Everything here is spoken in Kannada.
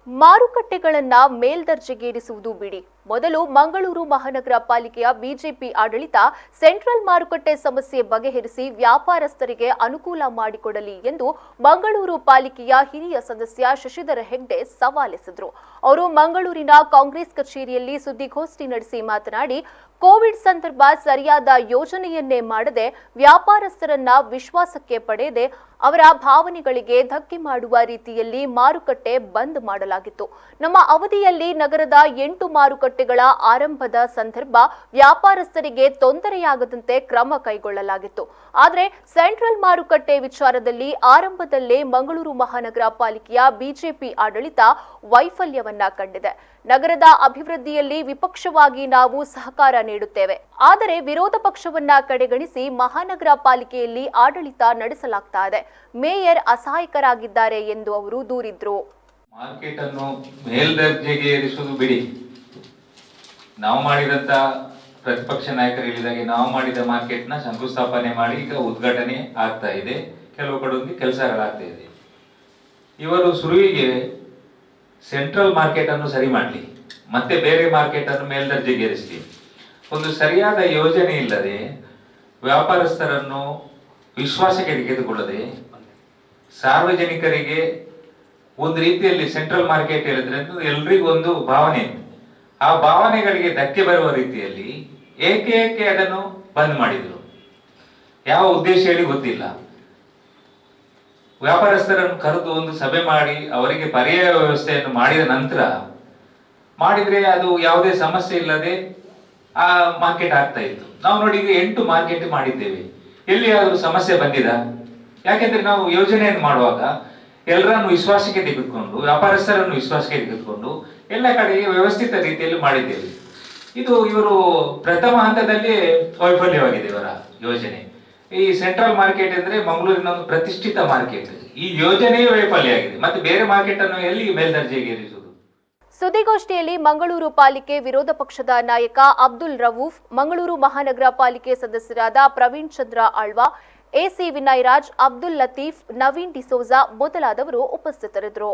ಮಾರುಕಟ್ಟೆಗಳನ್ನ ಮೇಲ್ದರ್ಜೆಗೇರಿಸುವುದು ಬಿಡಿ. ಮೊದಲು ಮಂಗಳೂರು ಮಹಾನಗರ ಪಾಲಿಕೆಯ ಬಿಜೆಪಿ ಆಡಳಿತ ಸೆಂಟ್ರಲ್ ಮಾರುಕಟ್ಟೆ ಸಮಸ್ಯೆ ಬಗೆಹರಿಸಿ ವ್ಯಾಪಾರಸ್ಥರಿಗೆ ಅನುಕೂಲ ಮಾಡಿಕೊಡಲಿ ಎಂದು ಮಂಗಳೂರು ಪಾಲಿಕೆಯ ಹಿರಿಯ ಸದಸ್ಯ ಶಶಿಧರ ಹೆಗ್ಡೆ ಸವಾಲೆಸೆದರು. ಅವರು ಮಂಗಳೂರಿನ ಕಾಂಗ್ರೆಸ್ ಕಚೇರಿಯಲ್ಲಿ ಸುದ್ದಿಗೋಷ್ಠಿ ನಡೆಸಿ ಮಾತನಾಡಿ, ಕೋವಿಡ್ ಸಂದರ್ಭ ಸರಿಯಾದ ಯೋಜನೆಯನ್ನೇ ಮಾಡದೆ ವ್ಯಾಪಾರಸ್ಥರನ್ನ ವಿಶ್ವಾಸಕ್ಕೆ ಪಡೆಯದೆ ಅವರ ಭಾವನೆಗಳಿಗೆ ಧಕ್ಕೆ ಮಾಡುವ ರೀತಿಯಲ್ಲಿ ಮಾರುಕಟ್ಟೆ ಬಂದ್ ಮಾಡಲಾಗಿತ್ತು. ನಮ್ಮ ಅವಧಿಯಲ್ಲಿ ನಗರದ 8 ಮಾರುಕಟ್ಟೆಗಳ ಆರಂಭದ ಸಂದರ್ಭ ವ್ಯಾಪಾರಸ್ಥರಿಗೆ ತೊಂದರೆಯಾಗದಂತೆ ಕ್ರಮ ಕೈಗೊಳ್ಳಲಾಗಿತ್ತು. ಆದರೆ ಸೆಂಟ್ರಲ್ ಮಾರುಕಟ್ಟೆ ವಿಚಾರದಲ್ಲಿ ಆರಂಭದಲ್ಲೇ ಮಂಗಳೂರು ಮಹಾನಗರ ಪಾಲಿಕೆಯ ಬಿಜೆಪಿ ಆಡಳಿತ ವೈಫಲ್ಯವನ್ನ ಕಂಡಿದೆ. ನಗರದ ಅಭಿವೃದ್ಧಿಯಲ್ಲಿ ವಿಪಕ್ಷವಾಗಿ ನಾವು ಸಹಕಾರ ನೀಡುತ್ತೇವೆ, ಆದರೆ ವಿರೋಧ ಪಕ್ಷವನ್ನ ಕಡೆಗಣಿಸಿ ಮಹಾನಗರ ಪಾಲಿಕೆಯಲ್ಲಿ ಆಡಳಿತ ನಡೆಸಲಾಗ್ತಾ ಇದೆ. ಮೇಯರ್ ಅಸಹಾಯಕರಾಗಿದ್ದಾರೆ ಎಂದು ಅವರು ದೂರಿದ್ರು. ಮಾರ್ಕೆಟ್ ಅನ್ನು ಮೇಲ್ದರ್ಜೆಗೆ ಏರಿಸುವುದು ಬಿಡಿ, ನಾವು ಮಾಡಿದಂತ ಪ್ರತಿಪಕ್ಷ ನಾಯಕರು ಹೇಳಿದಾಗೆ ನಾವು ಮಾಡಿದ ಮಾರ್ಕೆಟ್ ನ ಶಂಕುಸ್ಥಾಪನೆ ಮಾಡಿ ಈಗ ಉದ್ಘಾಟನೆ ಆಗ್ತಾ ಇದೆ. ಕೆಲವು ಕಡೆ ಕೆಲಸಗಳಾಗ್ತಾ ಇದೆ. ಇವರು ಸುರುವಿಗೆ ಸೆಂಟ್ರಲ್ ಮಾರ್ಕೆಟ್ ಅನ್ನು ಸರಿ ಮಾಡಲಿ, ಮತ್ತೆ ಬೇರೆ ಮಾರ್ಕೆಟ್ ಅನ್ನು ಮೇಲ್ದರ್ಜೆಗೇರಿಸಲಿ. ಒಂದು ಸರಿಯಾದ ಯೋಜನೆ ಇಲ್ಲದೆ ವ್ಯಾಪಾರಸ್ಥರನ್ನು ವಿಶ್ವಾಸಕ್ಕೆ ತೆಗೆದುಕೊಳ್ಳದೆ ಸಾರ್ವಜನಿಕರಿಗೆ ಒಂದು ರೀತಿಯಲ್ಲಿ ಸೆಂಟ್ರಲ್ ಮಾರ್ಕೆಟ್ ಹೇಳಿದ್ರೆ ಎಲ್ರಿಗೂ ಒಂದು ಭಾವನೆ ಇದೆ. ಆ ಭಾವನೆಗಳಿಗೆ ಧಕ್ಕೆ ಬರುವ ರೀತಿಯಲ್ಲಿ ಏಕೆ ಅದನ್ನು ಬಂದ್ ಮಾಡಿದ್ರು, ಯಾವ ಉದ್ದೇಶ ಹೇಳಿ ಗೊತ್ತಿಲ್ಲ. ವ್ಯಾಪಾರಸ್ಥರನ್ನು ಕರೆದು ಒಂದು ಸಭೆ ಮಾಡಿ ಅವರಿಗೆ ಪರ್ಯಾಯ ವ್ಯವಸ್ಥೆಯನ್ನು ಮಾಡಿದ ನಂತರ ಮಾಡಿದ್ರೆ ಅದು ಯಾವುದೇ ಸಮಸ್ಯೆ ಇಲ್ಲದೆ ಆ ಮಾರ್ಕೆಟ್ ಆಗ್ತಾ ಇತ್ತು. ನಾವು ನೋಡಿ ಈಗ 8 ಮಾರ್ಕೆಟ್ ಮಾಡಿದ್ದೇವೆ, ಎಲ್ಲಿಯಾದ್ರೂ ಸಮಸ್ಯೆ ಬಂದಿದ? ಯಾಕೆಂದ್ರೆ ನಾವು ಯೋಜನೆಯನ್ನು ಮಾಡುವಾಗ ಎಲ್ಲರನ್ನು ವಿಶ್ವಾಸಕ್ಕೆ ತೆಗೆದುಕೊಂಡು ವ್ಯಾಪಾರಸ್ಥರನ್ನು ವಿಶ್ವಾಸಕ್ಕೆ ತೆಗೆದುಕೊಂಡು ಎಲ್ಲ ಕಡೆಗೆ ವ್ಯವಸ್ಥಿತ ರೀತಿಯಲ್ಲಿ ಮಾಡಿದ್ದೇವೆ. ಇದು ಇವರು ಪ್ರಥಮ ಹಂತದಲ್ಲಿ ವೈಫಲ್ಯವಾಗಿದೆ ಇವರ ಯೋಜನೆ. ಈ ಸೆಂಟ್ರಲ್ ಮಾರ್ಕೆಟ್ ಅಂದ್ರೆ ಮಂಗಳೂರಿನ ಒಂದು ಪ್ರತಿಷ್ಠಿತ ಮಾರ್ಕೆಟ್. ಈ ಯೋಜನೆಯೇ ವೈಫಲ್ಯ ಆಗಿದೆ. ಮತ್ತೆ ಬೇರೆ ಮಾರ್ಕೆಟ್ ಅನ್ನು ಎಲ್ಲಿ ಮೇಲ್ದರ್ಜೆಗೆ ಏರಿಸುವುದು? ಸುದ್ದಿಗೋಷ್ಠಿಯಲ್ಲಿ ಮಂಗಳೂರು ಪಾಲಿಕೆ ವಿರೋಧ ಪಕ್ಷದ ನಾಯಕ ಅಬ್ದುಲ್ ರವೂಫ್, ಮಂಗಳೂರು ಮಹಾನಗರ ಪಾಲಿಕೆ ಸದಸ್ಯರಾದ ಪ್ರವೀಣ್ ಚಂದ್ರ ಆಳ್ವಾ, ಎಸಿ ವಿನಯ್ ರಾಜ್, ಅಬ್ದುಲ್ ಲತೀಫ್, ನವೀನ್ ಡಿಸೋಜಾ ಮೊದಲಾದವರು ಉಪಸ್ಥಿತರಿದ್ದರು.